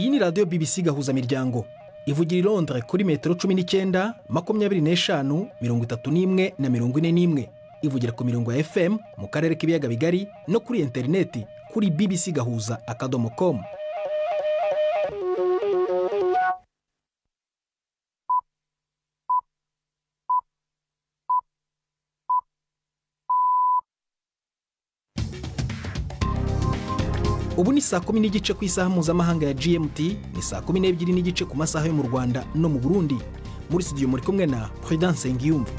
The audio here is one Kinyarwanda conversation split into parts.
Iyi ni radio BBC gahuza miryango ivugira i Londres kuri metero 19, 25, 31 na 41. Ivugira ku mirongo ya FM mu karere k'ibiyaga bigari no kuri interineti kuri bbcgahuza.com. Ubu ni saa 10 n'igice ku isaha mpuzamahanga ya GMT, ni saa 12 n'igice ku masaha yo mu Rwanda no mu Burundi. Muri studio muri kumwe na Prudence Ngiyumva.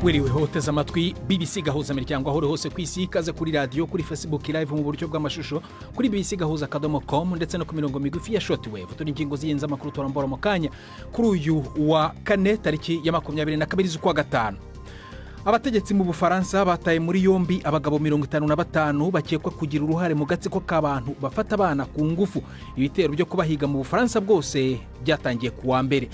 Wiriwe hoteza amatwi BBC gahuza miryango aho hose ku isi, ikaze kuri radio, kuri Facebook live mu buryo bw'amashusho, kuri bbcgahuza.com ndetse no ku mirongo migufi ya shortwave. Turi ingingo ziyenza makuru torambora mu kanya kuri uyu wa kane tariki ya 22 z'ukwa gatanu. Abategetsi mu Bufaransa bataye muri yombi abagabo 55 bakekwa kugira uruhare mu gatsiko k'abantu bafata abana ku ngufu. Ibitero byo kubahiga mu Bufaransa bwose byatangiye kuwa mbere.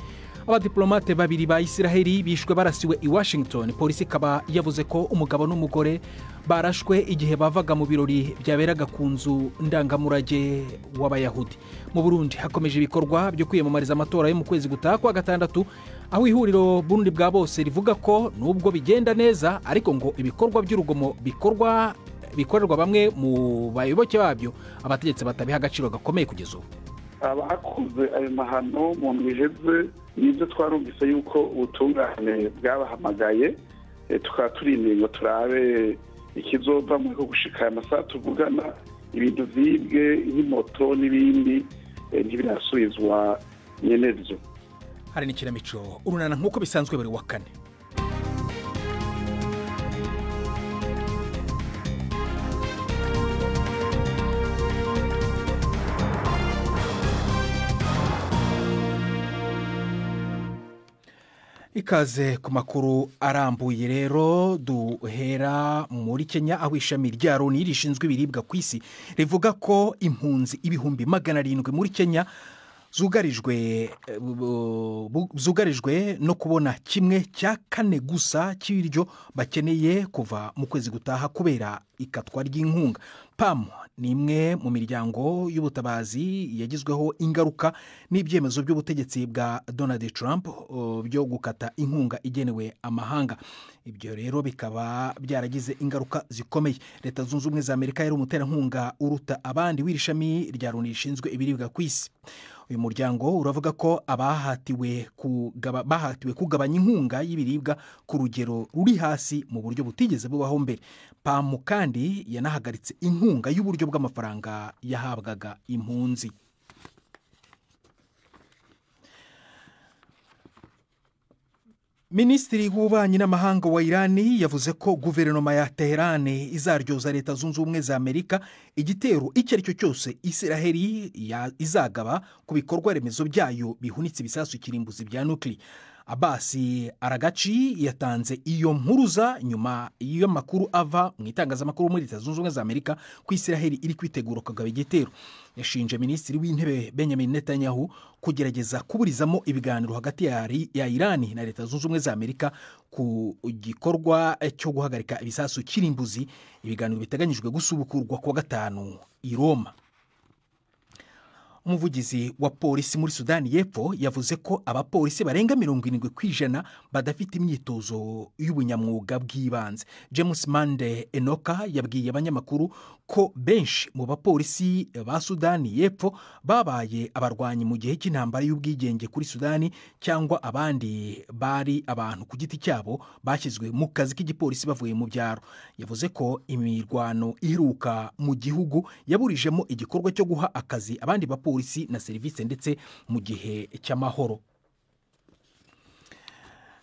Abadiplomate babiri ba Isiraheli bishwe barasiwe i Washington. Polisi kaba yavuze ko umugabo n'umugore barashwe igihe bavaga mu birori byaberaga ku nzu ndangamurage w'Abayahudi. Mu Burundi hakomeje ibikorwa byo kwiyamamariza amatora yo mu kwezi gutaha kwa gatandatu, aho ihuriro Burundi bwa bose rivuga ko nubwo bigenda neza ariko ngo ibikorwa by'urugomo bikorerwa bamwe mu bayoboke babyo abategetsi batabiha agaciro gakomeye kugeza ubu. Abakoze ayo mahano mu ndwiheze nibyo twarumvise yuko ubutungane bwabahamagaye, tukaba turindiriye ngo turabe ikizova mu ko gushika amasaha tuvugana. Ibintu vyibwe nk'imoto n'ibindi ntibirasubizwa nyenevyo. Hari n'ikiramico urunana nk'uko bisanzwe buri wa kane. Ikaze ku makuru arambuye rero, duhera muri Kenya aho ishami rya Loni rishinzwe ibiribwa ku isi rivuga ko impunzi ibihumbi 700 muri Kenya zugarijwe no kubona kimwe cya kane gusa cy'ibiryo bakeneye kuva mu kwezi gutaha kubera ikatwa ry'inkunga. PAM ni imwe mu miryango y'ubutabazi yagizweho ingaruka n'ibyemezo by'ubutegetsi bwa Donald Trump byo gukata inkunga igenewe amahanga. Ibyo rero bikaba byaragize ingaruka zikomeye. Leta Zunze Ubumwe za Amerika yari umuterankunga uruta abandi w'irishami rya Loni rishinzwe ibiribwa ku isi. Uyu muryango uravuga ko bahatiwe kugabanya inkunga y'ibiribwa ku rugero ruri hasi mu buryo butigeze bubaho mbere. PAM kandi yanahagaritse inkunga y'uburyo bw'amafaranga yahabwaga impunzi. Minisitiri w'ububanyi n'amahanga wa Irani yavuze ko guverinoma ya Tehran izaryoza Leta Zunze Ubumwe za Amerika igitero icyo ari cyo cyose Isiraheli izagaba ku bikorwa remezo byayo bihunitse ibisasu kirimbuzi bya nuclear. Abbas Aragachi yatanze iyo mpuruza nyuma iyo makuru ava mu itangazamakuru muri Leta Zunze Ubumwe za Amerika ku Isiraheli iri kwitegura kugaba igitero. Yashinje Minisitiri w'Intebe Benjamin Netanyahu kugerageza kuburizamo ibiganiro hagati ya Irani na Leta Zunze Ubumwe za Amerika ku gikorwa cyo guhagarika ibisasu kirimbuzi. Ibiganiro biteganyijwe gusubukurwa ku wa gatanu i Roma. Umuvugizi wa polisi muri Sudani y'Epfo yavuze ko abapolisi barenga 70% badafite imyitozo y'ubunyamwuga bw'ibanze. James Mande Enoka yabwiye abanyamakuru ko benshi mu bapolisi ba Sudani y'Epfo babaye abarwanyi mu gihe cy'intambara y'ubwigenge kuri Sudani, cyangwa abandi bari abantu ku giti cyabo bashyizwe mu kazi k'igipolisi bavuye mu byaro. Yavuze ko imirwano iheruka mu gihugu yaburijemo igikorwa cyo guha akazi abandi bapolisi na serivisi ndetse mu gihe cy'amahoro.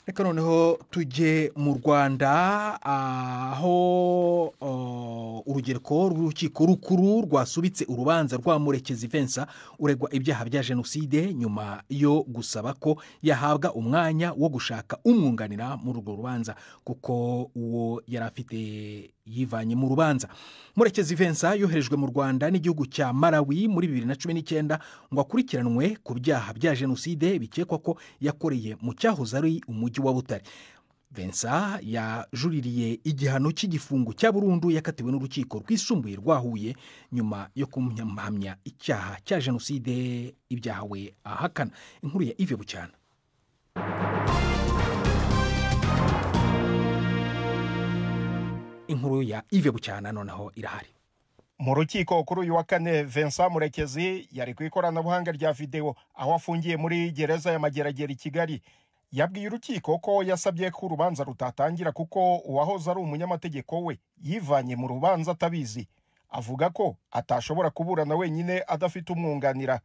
Reka noneho tujye mu Rwanda aho urugereko rw'urukiko rukuru rwasubitse urubanza rwa Murekezi Vincent uregwa ibyaha bya jenoside nyuma yo gusaba ko yahabwa umwanya wo gushaka umwunganira muri urwo rubanza kuko uwo yari afite yivanye mu rubanza. Murekezi Vincent yoherejwe mu Rwanda n'igihugu cya Malawi muri 2019 ngo akurikiranwe ku byaha bya jenoside bikekwa ko yakoreye mu cyahoze ari umujyi wa Butare. Vincent yajuririye igihano cy'igifungo cya burundu yakatiwe n'urukiko rwisumbuye rwa Huye nyuma yo kumuhamya icyaha cya jenoside, ibyaha we ahakana. Inkuru ya Yves Bucyana. Inkuru ya Yves Bucyana noneho irahari. Mu rukiko kuri uyu wa kane, Vincent Murekezi yari ku ikoranabuhanga rya video aho afungiye muri gereza ya Mageragere i Kigali. Yabwiye urukiko ko yasabye ko urubanza rutatangira kuko uwahoze ari umunyamategeko we yivanye mu rubanza atabizi. Avuga ko atashobora kuburana wenyine adafite umwunganira.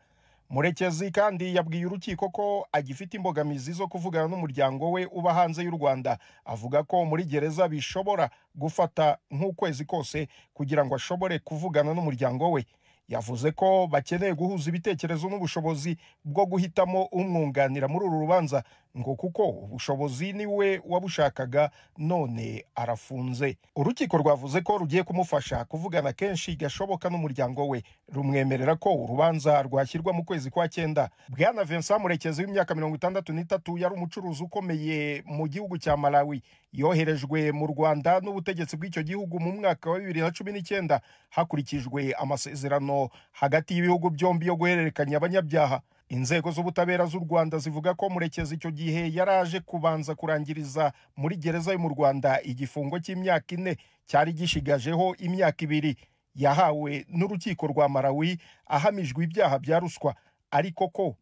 Murekezi kandi yabwiye urukiko ko agifite imbogamizi zo kuvugana n'umuryango we uba hanze y'u Rwanda. Avuga ko muri gereza bishobora gufata nk'ukwezi kose kugira ngo ashobore kuvugana n'umuryango we. Yavuze ko bakeneye guhuza ibitekerezo n'ubushobozi bwo guhitamo umwunganira muri uru rubanza, ngo kuko ubushobozi ni we wabushakaga none arafunze. Urukiko rwavuze ko rugiye kumufasha kuvugana kenshi gashoboka n'umuryango we, rumwemerera ko urubanza rwashyirwa mu kwezi kwa 9. Bwana Vincent Murekezi w'imyaka 63 yari umucuruzi ukomeye mu gihugu cya Malawi. Yoherejwe mu Rwanda n'ubutegetsi bw'icyo gihugu mu mwaka wa 2019 hakurikijwe amasezerano hagati y'ibihugu byombi yo guhererekanya abanyabyaha. Inzego z'ubutabera z'u Rwanda zivuga ko Murekezi icyo gihe yaraje kubanza kurangiriza muri gereza yo mu Rwanda igifungo cy'imyaka 4 cyari gishigajeho imyaka 2 yahawe n'urukiko rwa Malawi ahamijwe ibyaha bya ruswa, ariko ko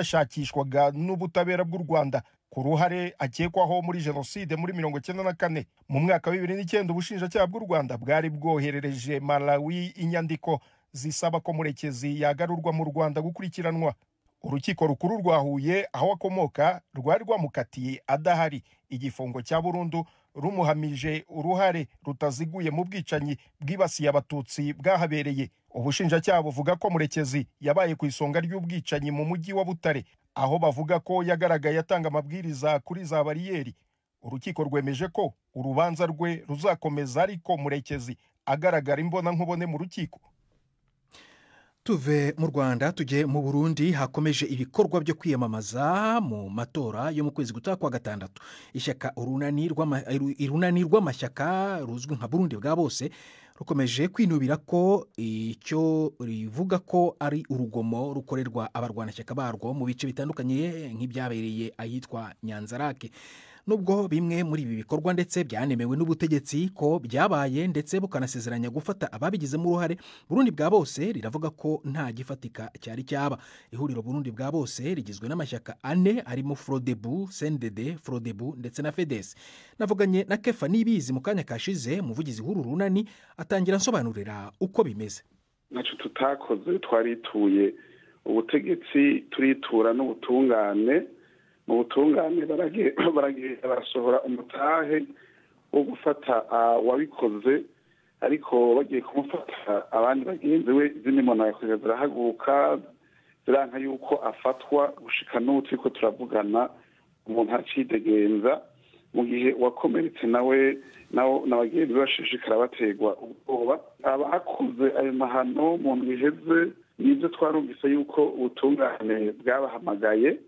yanashakishwaga n'ubutabera bw'u Rwanda ku ruhare akekwaho muri jenoside muri 1994. Mu mwaka wa 2009 ubushinjacyaha bw'u Rwanda bwari bwoherereje Malawi inyandiko zisaba ko Murekezi yagarurwa mu Rwanda gukurikiranwa. Urukiko rukuru rwa Huye aho akomoka rwari rwamukatiye adahari igifungo cya burundu, rumuhamije uruhare rutaziguye mu bwicanyi bwibasiye abatutsi bwahabereye. Ubushinjacyaha buvuga ko Murekezi yabaye ku isonga ry'ubwicanyi mu mujyi wa Butare, aho bavuga ko yagaragaye atanga amabwiriza kuri za bariyeri. Urukiko rwemeje ko urubanza rwe ruzakomeza, ariko Murekezi agaragara imbona nkubone mu rukiko. Tuve mu Rwanda tujye mu Burundi. Hakomeje ibikorwa byo kwiyamamaza mu matora yo mu kwezi gutaha kwa 6. Ishyaka urunani rw'amashyaka ruzwi nka Burundi bwa bose rukomeje kwinubira ko icyo rivuga ko ari urugomo rukorerwa abarwanashyaka barwo mu bice bitandukanye nk'ibyabereye ahitwa Nyanzarake. Nubwo bimwe muri ibi bikorwa ndetse byanemewe n'ubutegetsi ko byabaye ndetse bukanasezeranya gufata ababigizemo uruhare, Burundi bwa bose riravuga ko nta gifatika cyari cyaba. Ihuriro Burundi bwa bose rigizwe n'amashyaka 4 harimo Frodebu, CNDD, Frodebu ndetse na FEDES. Navuganye na Kefa Nibizi mu kanya kashize, umuvugizi w'uru runani, atangira nsobanurira uko bimeze. Nacu tutakoze twarituye ubutegetsi, turitura n'ubutungane. Mu butungane barasohora umutahe wo gufata wabikoze, ariko bagiye kumufata abandi bagenzi we zinimona yakoze zirahaguka ziranka yuko afatwa gushika n'uti ko turavugana umuntu acidegenza, mu gihe wakomeretse nawe n'abagenzi bashishikara bategwa ubwoba. Abakoze ayo mahano mu ndwiheze nibyo twarumvise yuko ubutungane bwabahamagaye,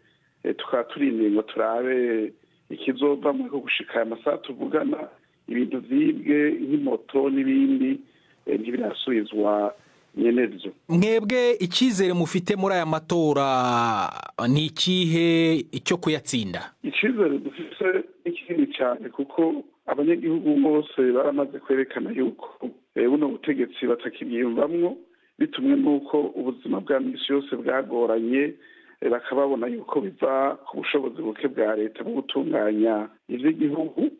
tukaba turindiye ngo turabe ikizova muri ko gushika amasaha tuvugana. Ibintu vyibwe nk'imoto n'ibindi ntibirasubizwa nyenevyo. Mwebwe icyizere mufite muri aya matora ni ikihe icyo kuyatsinda? Icyizere dufite ikindi cyane kuko abanyagihugu bose baramaze kwerekana yuko buno butegetsi batakibyiyumvamwo, bitumwe n'uko ubuzima bwa misi yose bwagoranye, bakababona yuko biva ku bushobozi buke bwa leta bwo gutunganya ivy'igihugu.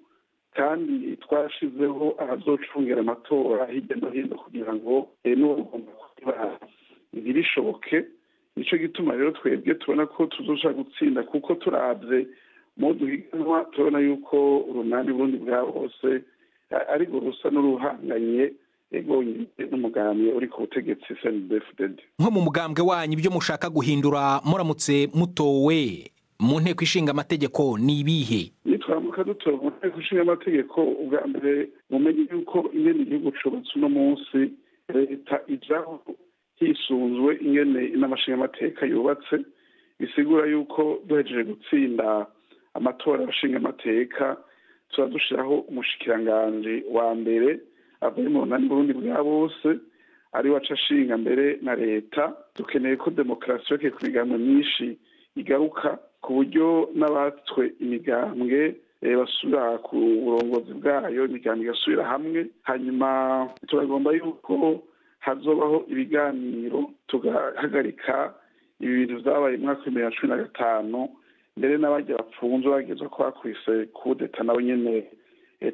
Kandi twashizeho abazocungera amatora hirya no hino kugira ngo n'ubugomba kuba ntibishoboke. Nico gituma rero twebwe tubona ko tuzoja gutsinda, kuko turavye mu duhiganwa tubona yuko urunani Burundi bwa bose ariko rusa n'uruhanganye n'umugambwe uri ku butegetsi CNDD-FDD. Nko mu mugambwe wanyu ibyo mushaka guhindura muramutse mutowe mu nteko ishinga amategeko ni ibihe? Nitwamuka dutora mu nteko ishinga amategeko, ubwa mbere mumenye yuko ingene igihugu cubatse uno munsi, leta ijaho hisunzwe ingene n'amashinga amateka yubatse. Bisigura yuko duhejeje gutsinda amatora y'abashinga amateka turadushiraho umushikiranganje wa mbere avuye mu runani Burundi bwa bose ari waca ashinga mbere na leta. Dukeneye ko demokarasi yoke ku migambwe myinshi igaruka ku buryo n'abatswe imigambwe basubira ku burongozi bwayo, imigambwe igasubira hamwe. Hanyuma turagomba yuko hazobaho ibiganiro tugahagarika ibi bintu vyabaye mu mwaka wa 2015 mbere n'abajya bapfunzwe bagezwa ko bakwise kudeta nabo nyene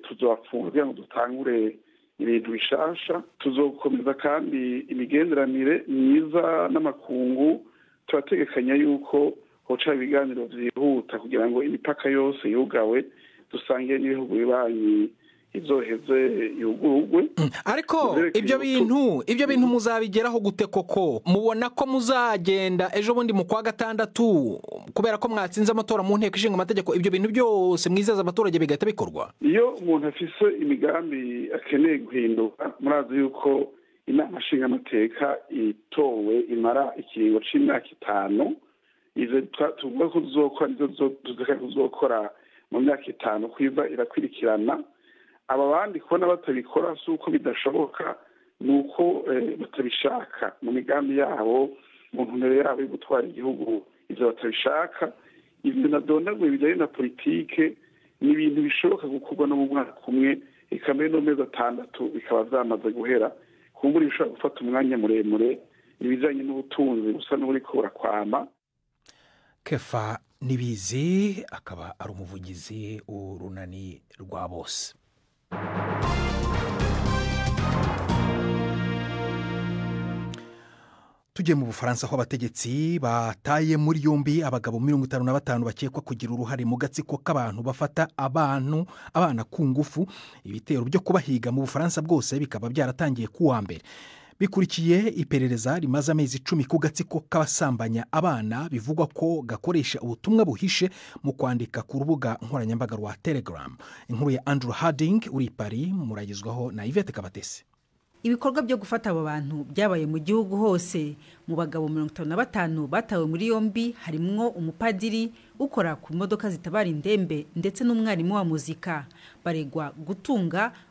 tuzobafunga kugira ngo dutangure ibintu bishasha. Tuzokomeza kandi imigenderanire myiza n'amakungu. Turategekanya yuko hoca ibiganiro vyihuta kugira ngo imipaka yose yugawe dusangiye n'ibihugu bibanyi izoheze yugurugwe. Ariko ibyo bintu muzabigeraho gute koko? Mubona ko muzagenda ejo bundi mu kwa gatandatu kubera ko mwatsinze amatora mu nteko ishinga amategeko ibyo bintu byose mwizeza abaturage bigahita bikorwa? Iyo umuntu afise imigambi akeneye guhinduka, murazi yuko inama nshinga amateka itowe imara ikiringo c'imyaka 5. Izo tuvuga ko tuzokora mu myaka 5 kwiva irakwirikirana. Aba bandi kubona batabikora si uko bidashoboka, ni uko batabishaka mu migambi yabo, mu ntumbero yabo yo gutwara igihugu. Ivyo batabishaka, ivyo nadondaguye bijanye na politike ni ibintu bishoboka gukorwa no mu mwaka umwe, eka mbere no mezi 6 bikaba vyamaze guhera. Kumbura bishobora gufata umwanya muremure, ibijanye n'ubutunzi busa n'uburiko burakwama. Kefa Nibizi akaba ari umuvugizi w'urunani rwa bose. Tujye mu Bufaransa aho abategetsi bataye muri yombi abagabo 55 bakekwa kugira uruhare mu gatsiko k'abantu bafata abana ku ngufu. Ibitero byo kubahiga mu Bufaransa bwose bikaba byaratangiye kuwa mbere, bikurikiye iperereza rimaze amezi 10 ku gatsiko k'abasambanya abana bivugwa ko gakoresha ubutumwa buhishe mu kwandika ku rubuga nkoranyambaga rwa Telegram. Inkuru ya Andrew Harding uri Paris, muragizwaho na Yvette Kabatesi. Ibikorwa byo gufata abo bantu byabaye mu gihugu hose. Mu bagabo 55 batawe muri yombi harimwo umupadiri ukora ku modoka zitabara indembe ndetse n'umwarimu wa muzika. Baregwa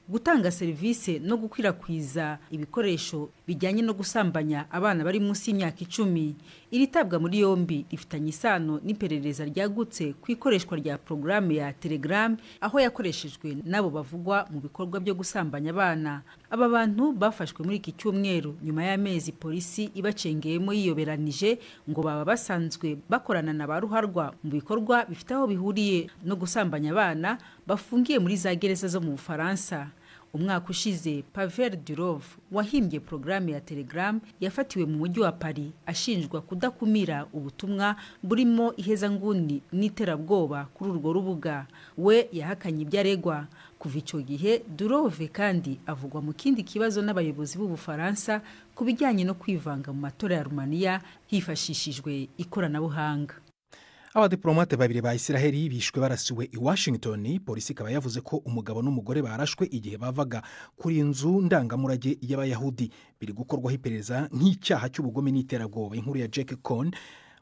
gutanga serivisi no gukwirakwiza ibikoresho bijyanye no gusambanya abana bari munsi y'imyaka 10. Iritabwa muri yombi rifitanye isano n'iperereza ryagutse ku ikoreshwa rya programu ya Telegram, aho yakoreshejwe nabo bavugwa mu bikorwa byo gusambanya abana. Aba bantu bafashwe muri iki cyumweru nyuma y'amezi polisi ibacengeyemo yiyoberanije ngo baba basanzwe bakorana na baruharwa mu bikorwa bifite aho bihuriye no gusambanya abana bafungiye muri za gereza zo mu Bufaransa. Umwaka ushize Pavel Durov wahimbye programu ya Telegram yafatiwe mu mujyi wa Paris ashinjwa kudakumira ubutumwa burimo ihezanguni n'iterabwoba kuri urwo rubuga. We yahakanye ibyaregwa. Kuva icyo gihe Durov kandi avugwa mu kindi kibazo n'abayobozi b'u Bufaransa kubijyanye no kwivanga mu matora ya Rumaniya hifashishijwe ikoranabuhanga. Abadiplomate babiri ba Isiraheli bishwe barasiwe i Washington. Polisi ikaba yavuze ko umugabo n'umugore barashwe igihe bavaga kuri inzu ndangamurage y'Abayahudi. Biri gukorwaho iperereza nk'icyaha cy'ubugome n'iterabwoba. Inkuru ya Jack Cohn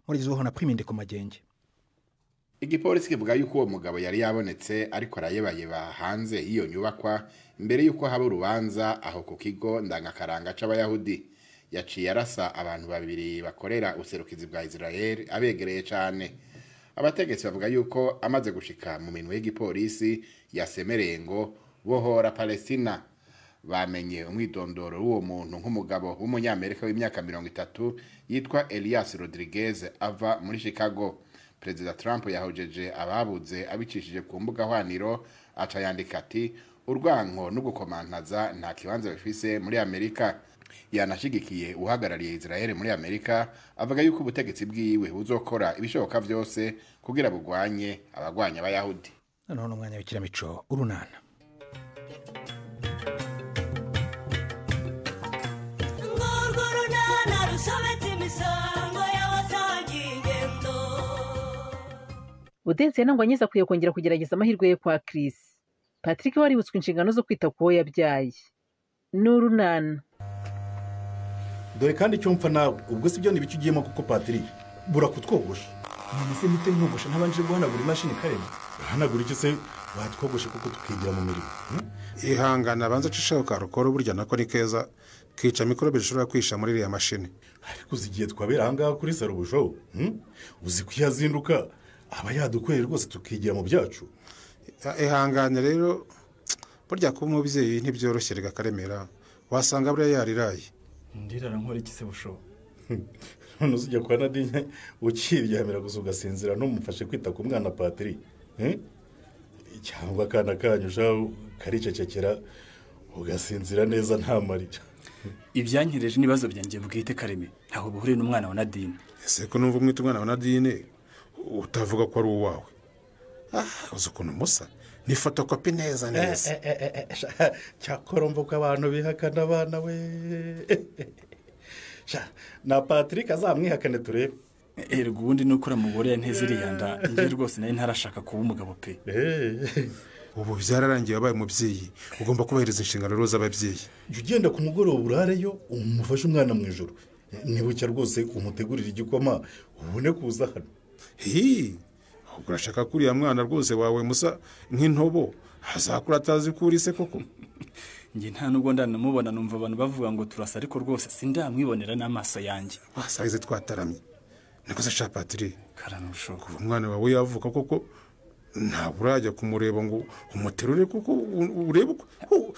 murizoho na Prime Ndeko Magenge. Igipolisi kivuga yuko uwo mugabo yari yabonetse ariko arayebayeba hanze iyo nyubakwa imbere yuko haba urubanza aho ku kigo ndangakaranga c'Abayahudi. Yaciye arasa abantu babiri bakorera userukizi bwa Israel abegereye cyane. Abategetsi bavuga yuko amaze gushika mu minwe y'igipolisi yasemereye ngo bohora Palestina. Bamenye umwidondoro w'uwo muntu nk'umugabo w'umunyamerika w'imyaka 30 yitwa Elias Rodriguez ava muri Chicago. Perezida Trump yahojeje ababuze abicishije ku mbuga hwaniro, aca yandika ati urwanko no gukomantaza nta kibanza bifise muri Amerika. Yanashigikiye uhagarariye Israel muri Amerika, avuga yuko ubutegetsi bwiwe buzokora ibishoboka byose kugira bugwanye abagwanya Abayahudi. None umwanya w'ikiramico urunana. Udense nangwa nyiza kuye kongera kugerageza amahirwe ye kwa Chris. Patrick waributswe inshingano zo kwita ku wo yabyaye. N'urunana. Dore kandi cyo mpfa nawe ubwo sibyo nibiki ugiyemo kuko Patrick burakutwogosha. Nise mpite nkogosha ntabanje guhanagura imashini karema. Hanagura iki se watwogoshe kuko tukigira mu mirimo. ihangana abanza acishaho karukoro burya nako ni keza kica mikorobe zishobora kwisha muri iriya mashini. ariko uzigiye twabera ahangaha kuri saro bushobo uzi ko yazinduka aba yadukoreye rwose tukigira mu byacu. ihangane rero burya kuba umubyeyi ntibyoroshye rega Karemera wasanga buriya yariraye. ndirara nkora iki se bushobo? none uzijya kwa Nadine ukiryamira gusa ugasinzira ntumufashe kwita ku mwana Patri cyangwa akana kanyu shaho karicecekera ugasinzira neza nta marira. ibyankireje n'ibibazo byanjye bwite Kareme ntaho buhure n'umwana wa Nadine. ese ko numva umwita umwana wa Nadine utavuga ko ari uwawe? uzi ukuntu musa ni fotokopi neza. cyakora mvuga ko abantu bihakana abana we na Patrick azamwihakane turebe. erega ubundi nuko uramugore yanteze iriya nda njye rwose nayo ntarashaka kuba umugabo pe. ubu byararangiye wabaye umubyeyi ugomba kubahiriza inshingano rero z'ababyeyi. jya ugenda ku mugoroba urareyo umufashe umwana mu ijoro nibucya rwose umutegurira igikoma ubone kuza hano. urashaka ko uriya mwana rwose wawe musa nk'intobo hazakura atazi ko uri se koko? njye nta nubwo ndanamubona numva abantu bavuga ngo turasa ariko rwose sindamwibonera n'amaso yanjye. wasahize twataramye niko se Patri karanusho kuva umwana wawe yavuka koko ntabwo urajya kumureba ngo umuterure kuko urebe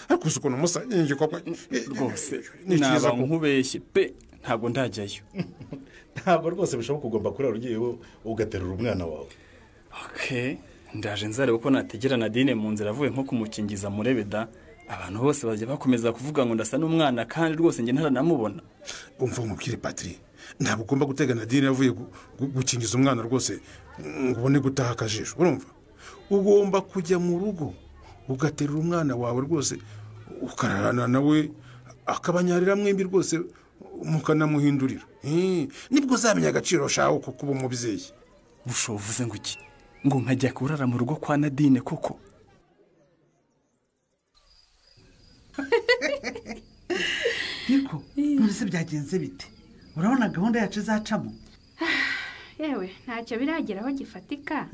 ariko uzi ukuntu musa ingikoma rwose naba nkubeshye pe ntabwo ndajyayo. ntabwo rwose bishoboka ugomba kurara ugiyeho ugaterura umwana wawe. ndaje nzareba uko nategera Nadine mu nzira avuye nko kumukingiza murebe da abantu bose bajya bakomeza kuvuga ngo ndasa n'umwana kandi rwose njye ntaranamubona. umva umubwire Patri ntabwo ugomba gutega Nadine yavuye gukingiza umwana rwose ngo ubone gutaha akajisho. urumva ugomba kujya mu rugo ugaterura umwana wawe rwose ukararana nawe akabanyarira mwembi rwose mukanamuhindurira nibwo uzamenya agaciro shaho ko kuba umubyeyi. bushovuze ngo iki ngo nkajya kurara mu rugo kwa Nadine koko? niko none se byagenze bite? urabona gahunda yacu izacamo? yewe ntacyo birageraho gifatika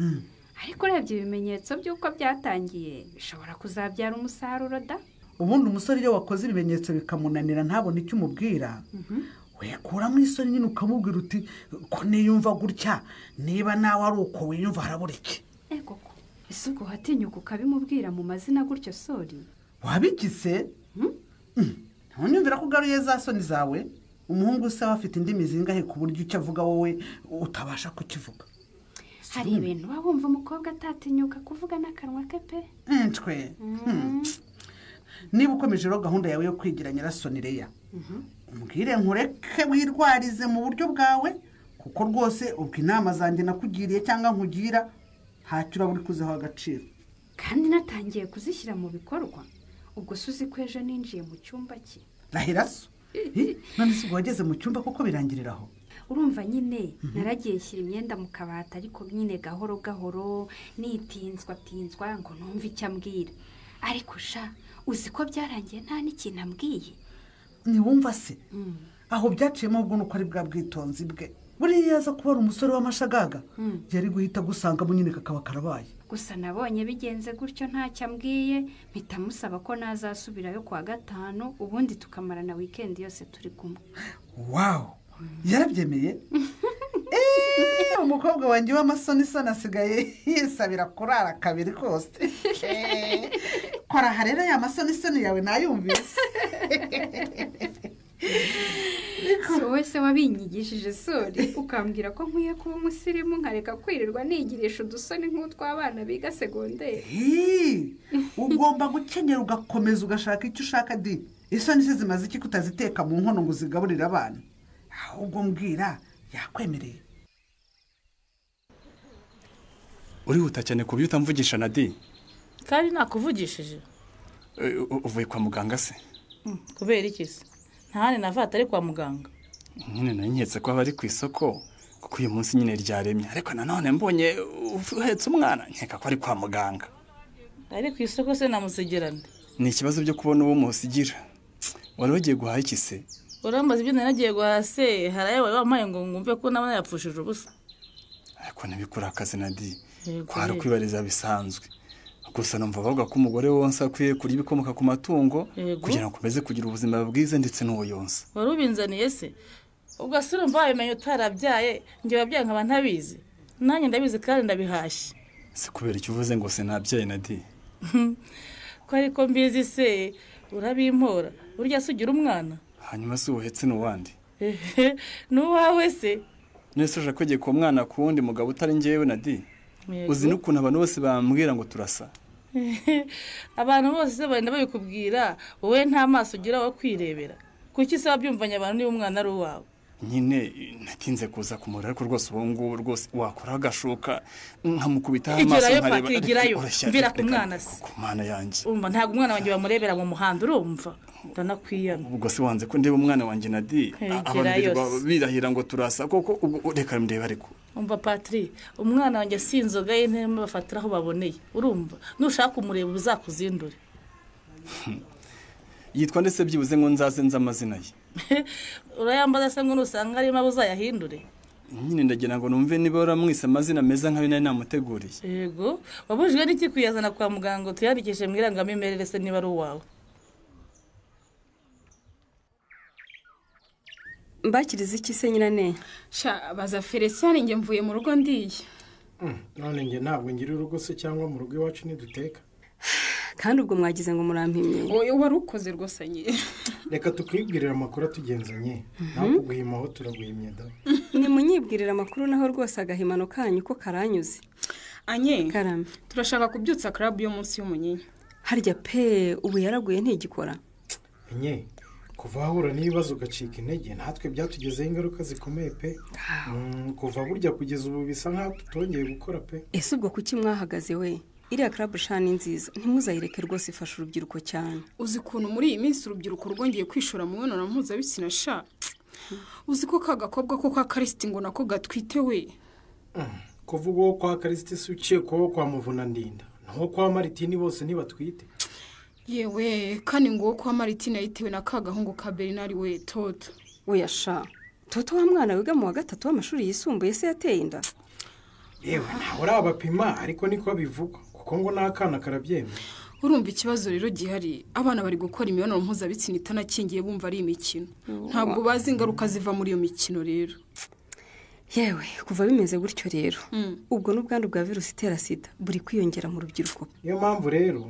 ariko urebye ibimenyetso by'uko byatangiye bishobora kuzabyara umusaruro da. ubundi umusore iyo wakoze ibimenyetso bikamunanira ntabone icyo umubwira wekuramo isoni nyine ukamubwira uti ko niyumva gutya niba nawe ari uko wiyumva harabura iki. koko ese ubwo watinyuka ukabimubwira mu mazina gutyo sori? wabigize ntunyumvira ko ugaruye za soni zawe? umuhungu usaba afite indimi zingahe ku buryo icyo avuga wowe utabasha kukivuga? hari ibintu uba wumva umukobwa atatinyuka kuvuga n'akanwa ke pe. niba ukomeje rero gahunda yawe yo kwigira nyirasonireya umbwire nkureke wirwarize mu buryo bwawe kuko rwose ubwo inama zanjye nakugiriye cyangwa nkugira ntacyo uraba uri kuziha agaciro. kandi natangiye kuzishyira mu bikorwa ubwo se uzi ko ejo ninjiye mu cyumba cye. rahira so none se ubwo wageze mu cyumba kuko birangirira aho? urumva nyine naragiye shyira imyenda mu kabati ariko nyine gahoro gahoro nitinzwa ngo numve icyo ambwira ariko sha uzi ko byarangiye nta n'ikintu ambwiye. ntiwumva se aho byaciyemo ubwo nuko ari bwa bwitonzi bwe buriya yaza kuba ari umusore w'amashagaga yari guhita gusangamo nyine kakaba karabaye. gusa nabonye bigenze gutyo ntacyo ambwiye mpita musaba ko nazasubirayo kuwa gatanu ubundi tukamarana wikendi yose turi kumwe. wawu yarabyemeye? umukobwa wanjye w'amasonisoni asigaye yisabira kurara kabiri kose. kora aha rero ya masonisoni yawe nayumvise. si wowe se wabinyigishije sori ukambwira ko nkwiye kuba umusirimu nkareka kwirirwa nigirisha udusoni nk'utw'abana biga segonderi. ugomba gukenyera ugakomeza ugashaka icyo ushaka di. isoni se zimaze iki kutaziteka mu nkono ngo uzigaburire abana? ahubwo mbwira yakwemereye. urihuta cyane ku buryo utamvugisha Nadine. kandi nakuvugishije. uvuye kwa muganga se? kubera iki se? ntahane navata ari kwa muganga. nyine nanyetse ko bari ku isoko kuko uyu munsi nyine ryaremye ariko nanone mbonye uhetse umwana nkeka ko ari kwa muganga. ari ku isoko se namusigerane? ni ikibazo byo kubona uwo musigira. wari wagiye guhaha iki se? urambaza ibyo naragiye guhaha se hari ayo wari wampaye ngo ngumve ko nabona yapfushije ubusa. ariko ntibikura akazi Nadine kwari kwibariza bisanzwe gusa numva bavuga ko umugore wonsa akwiye kurya ibikomoka ku matungo Yego. kugira ngo akomeze kugira ubuzima bwiza ndetse n'uwo yonsa. wari ubinzaniye se ubwo se urumva wabimenya utarabyaye njye wabyaye nkaba ntabizi nanjye ndabizi kandi ndabihashye. Si kubera icyo uvuze ngo se nabyaye Nadi. ko ariko mbizi se urabimpora burya se ugira umwana Hanyuma se uhetse n'uwandi. n'uwawe se Nese uje kwegeka uwo mwana ku wundi mugabo utari njyewe Nadi. Yego. Uzi n'ukuntu abantu bose bambwira ngo turasa. abantu bose bagenda babikubwira wowe nta maso ugira wo kwirebera kuki se wabyumvanye abantu niba umwana ari uwawe. Nyine natinze kuza kumura ariko rwose ubu ngubu rwose wakora agashoka nkamukubita amaso igirayo Patri igirayo mvira ku mwana se ku mwana yanjye. umva ntabwo umwana wanjye bamurebera mu muhanda urumva ndanakwiyana. Ubwo se wanze ko ndeba umwana wanjye Nadi. Igirayo se. Birahira ngo turasa koko reka ndeba ariko. umva Patri umwana wanjye si inzoga y'intema bafatira aho baboneye urumva nushaka kumureba uzakuzindure. Yitwa ndetse byibuze ngo nzaze nza amazina ye. urayambaza se ngo nusanga arimo abo uzayahindure. Nyine ndagira ngo numve niba uramwise amazina meza nka bine namuteguriye. Yego wabujijwe n'iki kuyazana kwa muganga ngo tuyandikishe mu irangamimerere se niba ari uwawe. mbakiriza iki se nyirane? sha baza Felicien njye mvuye mu rugo ndiye. none njye ntabwo ngira urugo se cyangwa mu rugo iwacu niduteka. kandi ubwo mwagize ngo murampimye. wari ukoze rwose nyine. reka tukwibwirira amakuru atugenzanye nawe kuguhimaho turaguhimye da. nimunyibwirira amakuru naho rwose agahimano kanyu ko karanyuze. anye Karame, turashaka kubyutsa club yo munsi y'umunyinya. harya pe ubu yaraguye ntigikora. Enye kuva ahura n'ibibazo ugacika intege natwe byatugezeho ingaruka zikomeye pe. kuva burya kugeza ubu bisa nk'aho tutongeye gukora pe. ese ubwo kuki mwahagaze we? iriya club shani nziza ntimuzayireke rwose ifasha urubyiruko cyane. uzi ukuntu muri iyi minsi urubyiruko rwongeye kwishora mu mibonano mpuzabitsina sha. uzi ko ka gakobwa ko kwa Karisiti ngo nako gatwite we. kuvuga uwo kwa Karisiti si uciye kuwo kwa Muvunandinda naho kwa Maritini bose ntibatwite. yewe kandi ngo uwo kwa Maritini yitewe na ka gahungu ka Bernard we Toto. we yasha Toto wa mwana wiga mu wa gatatu w'amashuri yisumbuye se yateye inda. yewe ntawe urabapima ariko niko bivugwa kuko ngo n'akana karabyemera. urumva ikibazo rero gihari abana bari gukora imibonano mpuzabitsina itanakingiye bumva ari imikino ntabwo bazi ingaruka ziva muri iyo mikino rero. yewe kuva bimeze gutyo rero ubwo n'ubwandu bwa virusi itera sida buri kwiyongera mu rubyiruko. niyo mpamvu rero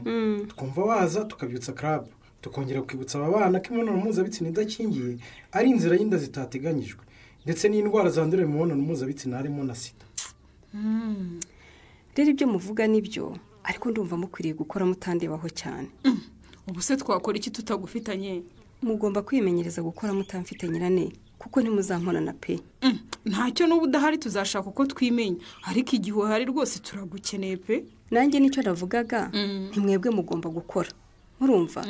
twumva waza tukabyutsa club tukongera kwibutsa aba bana ko imibonano mpuzabitsina idakingiye ari inzira y'inda zitateganyijwe ndetse n'indwara zandurira mu mibonano mpuzabitsina harimo na sida. rero ibyo muvuga nibyo ariko ndumva mukwiriye gukora mutandebaho cyane. ubu se twakora iki tutagufitanye? mugomba kwimenyereza gukora mutamfite nyirane kuko ntimuzamponana pe. ntacyo n'ubu udahari tuzashaka uko twimenya ariko igihe uhari rwose turagukeneye pe. nanjye nicyo navugaga ntimwebwe mugomba gukora murumva.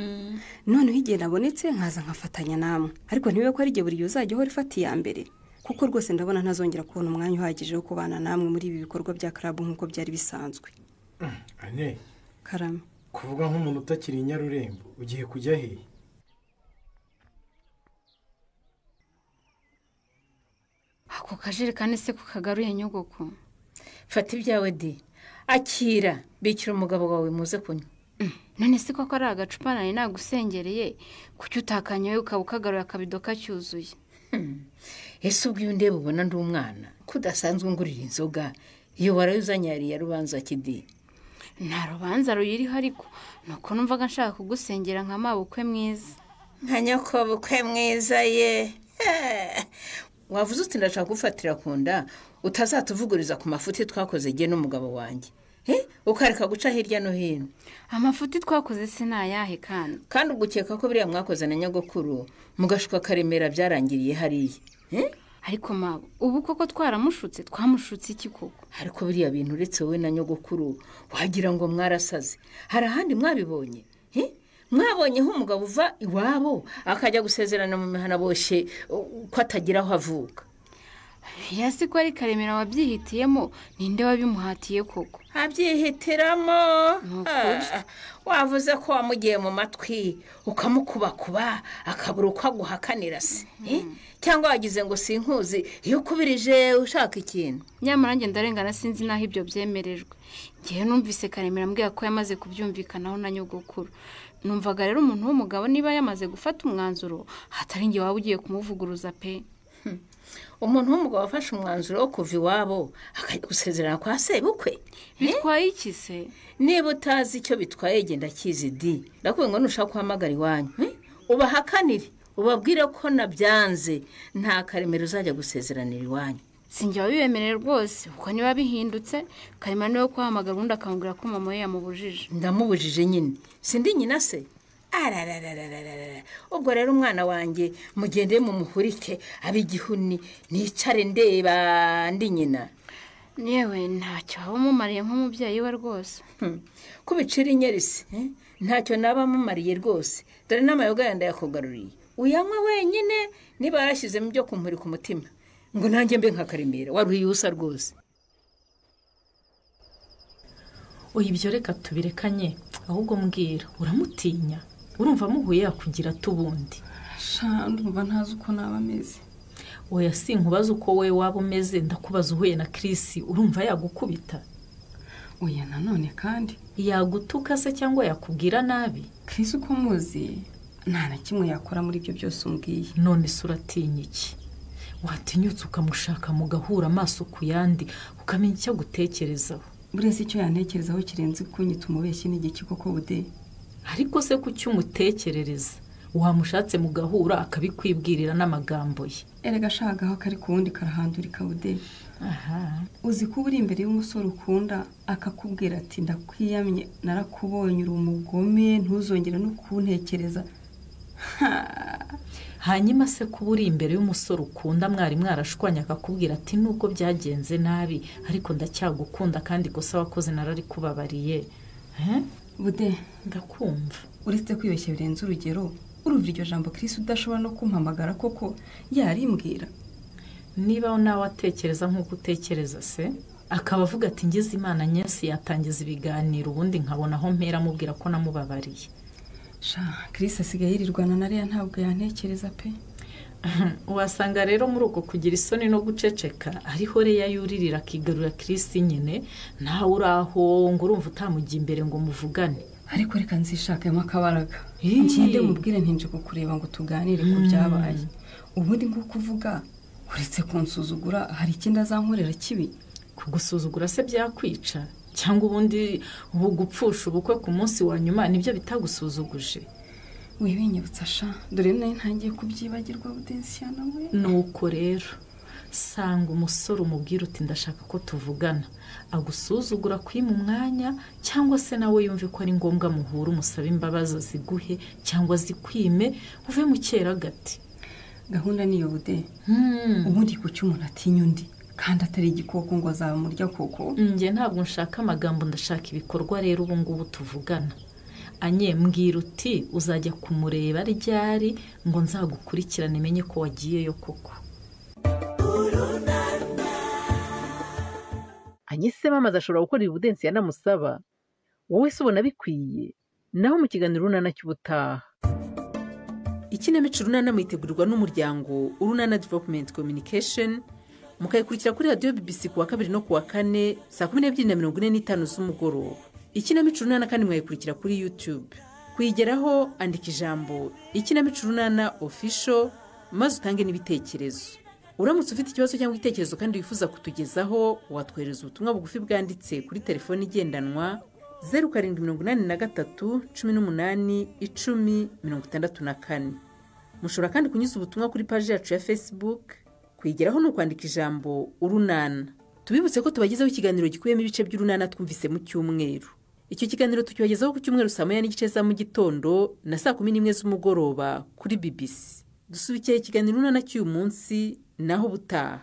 noneho igihe nabonetse nkaza nkafatanya namwe ariko ntibibe ko ari igihe buri gihe uzajya uhora ifata iya mbere kuko rwose ndabona ntazongera kubona umwanya uhagije wo kubana namwe muri ibi bikorwa bya club nk'uko byari bisanzwe. ane Karame, kuvuga nk'umuntu utakiri i Nyarurembo ugiye kujya hehe? ako kajerekani se ko kagaruye nyogoko. fata ibyawe di akira bikira umugabo wawe muze kunywa. none se koko ari agacupa nari nagusengereye kuki utakanyoye ukaba ukagaruye akabido kacyuzuye. ese ubwo iyo ndeba ubona ndi umwana kudasanzwe ngurira inzoga iyo warayuzanye yari ya rubanza kidi. nta rubanza ruyiriho ariko nuko numvaga nshaka kugusengera nka mabukwe mwiza. nka nyokobukwe mwiza ye. wavuze uti ndashaka gufatira ku nda utazatuvuguriza ku mafuti twakoze igihe n'umugabo wanjye ukareka guca hirya no hino. amafuti twakoze sinayahe kandi ugukeka ko biriya mwakoze na nyogokuru mugashuka karemera byarangiriye hariya. ariko mabo ubu koko twaramushutse twamushutse iki koko? ariko biriya bintu uretse wowe na nyogokuru wagira ngo mwarasaze. hari ahandi mwabibonye? mwabonyeho umugabo uva iwabo akajya gusezerana mu mihana boshye ko atagira aho avuka. yasi ko ari Karemera wabyihitiyemo ninde wabimuhatiye koko? abyihitiramo wavuze ko wamugiye mu matwi ukamukubakuba akabura uko aguhakanira se cyangwa wagize ngo sinkuzi iyo ukubirije ushaka ikintu? Nyamara njye ndarengana sinzi naho ibyo byemerejwe. Ngiye numvise Karemera ambwira ko yamaze kubyumvikanaho na nyogokuru. Numvaga rero umuntu w'umugabo niba yamaze gufata umwanzuro hatari ngiye waba ugiye kumuvuguruza pe. Umuntu w'umugabo wafashe umwanzuro wo kuva iwabo akajya gusezerana kwa sebukwe bitwaye iki se? Niba utazi icyo bitwaye genda kizi di ndakubwiye ngo nushaka guhamagara iwanyu ubahakanire ubabwire ko nabyanze nta Karemera uzajya gusezeranira iwanyu. Sinjye wabibemerera rwose kuko niba bihindutse Karemera niwe kuhamagara undi akambwira ko mama we yamubujije. Ndamubujije nyine sindi nyina se? Ubwo rero umwana wanjye mugende mu muhurike abigihuni nicare ndeba ndi nyina. Yewe ntacyo waba umumariye nk'umubyeyi we rwose. Kubicira inyerisi ntacyo naba mumariye rwose. Dore n'amayoga yandi yakugaruriye uyanywa wenyine niba yarashyizemo ibyo kumurika umutima ngo nanjye mbe nka Karemera waruhiye usa rwose. Ibyo reka tubirekanye ahubwo mbwira uramutinya urumva muhuye yakugira tubundi? Ndumva ntazi uko naba ameze. Oya sinkubaza uko we waba umeze ndakubaza uhuye na Chris urumva yagukubita? Oya nanone kandi yagutuka se cyangwa yakubwira nabi? Chris uko muzi nta na kimwe yakora muri ibyo byose umbwiye. None se uratinya iki? Watinyutse ukamushaka mugahura amaso ku yandi ukamenya icyo gutekerezaho? Burese icyo yantekerezaho kirenze kunyita umubeshyi n'igiki koko bude? Ariko se ku cyumutekerereza wamushatse mugahura akabikwibwirira n'amagambo ye? Erega shagaho kari kuwundi karahandurika bude. Uzi ko uri imbere y'umusore ukunda akakubwira ati ndakwiyamye narakubonye uri umugome ntuzongere no kuntekereza. Hanyuma se kuba uri imbere y'umusore ukunda mwari mwarashwanya akakubwira ati nubwo byagenze nabi ariko ndacyagukunda kandi gusa wakoze narari kubabariye bude? Ndakumva. Uretse kwibeshya birenze urugero urumva iryo jambo Chris udashobora no kumpamagara koko yarimbwira? Niba nawe atekereza nk'uko utekereza se akaba avuga ati ngize Imana nyesi yatangiza ibiganiro ubundi nkabona aho mpera mubwira ko namubabariye. Chris asigaye yirirwana na Leya ntabwo yantekereza pe. Wasanga rero muri uko kugira isoni no guceceka ariho Leya yuririra akigarura Chris nyine nawe uraho ngo urumva utamugiye imbere ngo muvugane. Ariko reka nzishakemo akabaraga ngende mubwire ntinje kukureba ngo tuganire ku byabaye. Ubundi ngo kuvuga uretse kunsuzugura hari ikindi azankorera kibi? Kugusuzugura se byakwica cyangwa ubundi gupfusha ubukwe ku munsi wa nyuma nibyo bitagusuzuguje? Wibinyibutsa dore nayo ntangiye kubyibagirwa Budensiyana we. Nuko rero sanga umusore umubwira uti ndashaka ko tuvugana agusuzugura kwima umwanya cyangwa se nawe yumve ko ari ngombwa muhura umusaba imbabazi ziguhe cyangwa zikwime uve mu cyeragati. Gahunda niyo bude. Ubundi ku cyumuntu atinya undi kandi atari igikoko ngo azamurya koko. Nge ntabwo nshaka amagambo ndashaka ibikorwa rero ubu ngubu tuvugana. Anye mbwira uti uzajya kumureba ryari ngo nzagukurikirane menye ko wagiyeyo koko. Anyise mama azashobora gukora ibudensi yanamusaba wowe se ubona bikwiye? Naho mu kiganiro runana cy'ubutaha. Ikinamico runana mwitegurirwa n'umuryango Urunana Development Communication mukayikurikira kuri radio BBC kuwa 2 no kuwa 4 saa 12:45 z'umugoroba. Ikinamico runana kandi mwayikurikira kuri YouTube. Kuyigeraho andika ijambo Ikinamico runana official maze utange n'ibitekerezo. Uramutse ufite ikibazo cyangwa igitekerezo kandi wifuza kutugezaho watwohereza ubutumwa bugufi bwanditse kuri telefone igendanwa 0783 18 10 64. Mushobora kandi kunyuza ubutumwa kuri page yacu ya Facebook. Kuyigeraho no kwandika ijambo Urunana. Tubibutse ko tubagezaho ikiganiro gikuyemo ibice by'Urunana twumvise mu cyumweru. Icyo kiganiro tukibagezaho ku cyumweru saa 9:30 za mu gitondo na saa 11 z'umugoroba kuri BBC. Dusubikiye ikiganiro Urunana cy'uyu munsi naho butaha.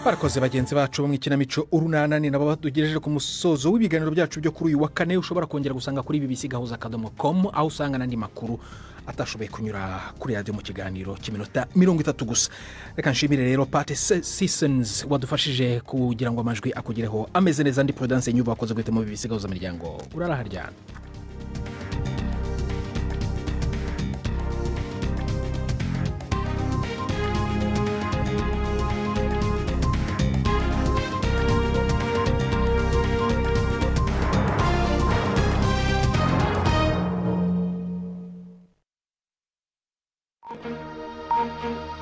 Barakoze bagenzi bacu bo mu ikinamico Urunana ni nabo batugejeje ku musozo w'ibiganiro byacu byo kuri uyu wa kane. Ushobora kongera gusanga kuri bbc gahuza.com aho usanga n'andi makuru atashoboye kunyura kuri radiyo mu kiganiro cy'iminota 30 gusa. Reka nshimire rero Pate Seasons wadufashije kugira ngo amajwi akugireho ameze neza. Ndi Prudence Nyuba wakoze guhitamo BBC Gahuza Miryango. Uraraharyana. Thank you.